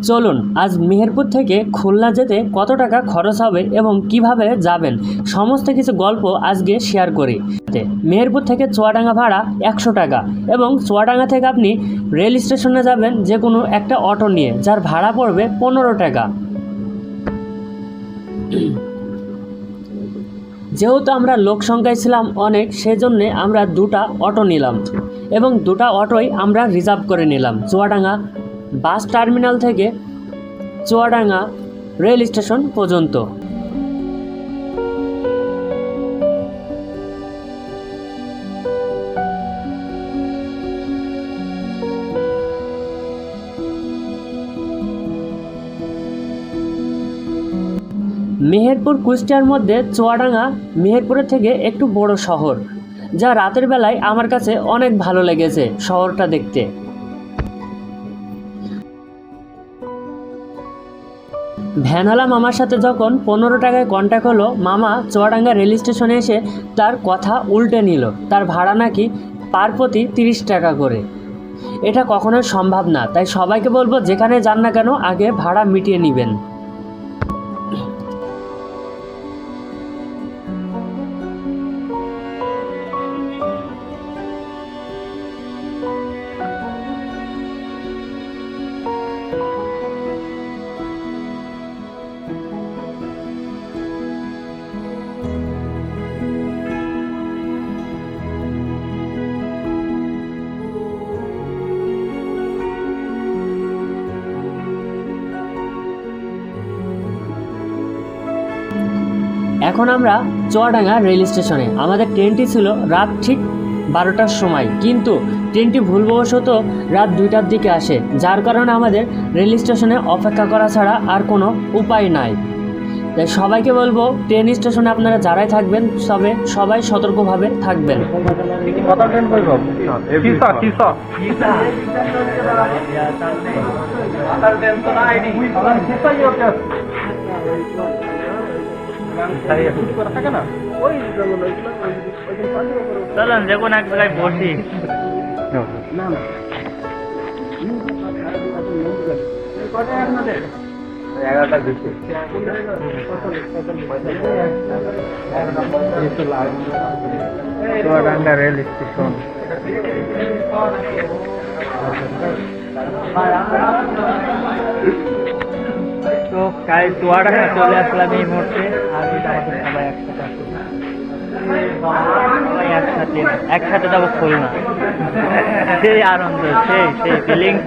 চলুন আজ মেহেরপুর থেকে খুলনা যেতে কত টাকা খরচ হবে এবং কিভাবে যাবেন সমস্ত কিছু গল্প আজকে শেয়ার করি। মেহেরপুর থেকে চুয়াডাঙ্গা ভাড়া 100 টাকা এবং চুয়াডাঙ্গা থেকে আপনি রেল স্টেশনে যাবেন যে কোনো একটা অটো নিয়ে, যার ভাড়া পড়বে 15 টাকা। যেহেতু আমরা লোক সংখ্যায় ছিলাম অনেক, সেজন্যে আমরা দুটা অটো নিলাম এবং দুটা অটোই আমরা রিজার্ভ করে নিলাম চুয়াডাঙ্গা বাস টার্মিনাল থেকে চুয়াডাঙ্গা রেল স্টেশন পর্যন্ত। মেহেরপুর কুষ্টিয়ার মধ্যে চুয়াডাঙ্গা মেহেরপুরের থেকে একটু বড় শহর, যা রাতের বেলায় আমার কাছে অনেক ভালো লেগেছে শহরটা দেখতে। ভ্যানওয়ালা মামার সাথে যখন 15 টাকায় কন্ট্যাক্ট হলো, মামা চুয়াডাঙ্গা রেল স্টেশনে এসে তার কথা উল্টে নিল, তার ভাড়া নাকি পার প্রতি 30 টাকা করে। এটা কখনোই সম্ভব না, তাই সবাইকে বলবো যেখানে যান না কেন আগে ভাড়া মিটিয়ে নেবেন। এখন আমরা চুয়াডাঙ্গা রেল স্টেশনে। আমাদের ট্রেনটি ছিল রাত ঠিক 12টার সময়, কিন্তু ট্রেনটি ভুলবশত রাত 2টার দিকে আসে, যার কারণে আমাদের রেল স্টেশনে অপেক্ষা করা ছাড়া আর কোনো উপায় নাই। তাই সবাইকে বলবো ট্রেন স্টেশনে আপনারা যারাই থাকবেন তবে সবাই সতর্কভাবে থাকবেন। চলেন যে কোনো এক জায়গায় বসি। Chuadanga rail station. তো কাল চুয়াডাঙ্গা চলে আসলাম এই মুহূর্তে। আমি আমাদের সবাই একসাথে একসাথে যাবো খুলনা। সেই আনন্দ, সেই সেই ফিলিংস।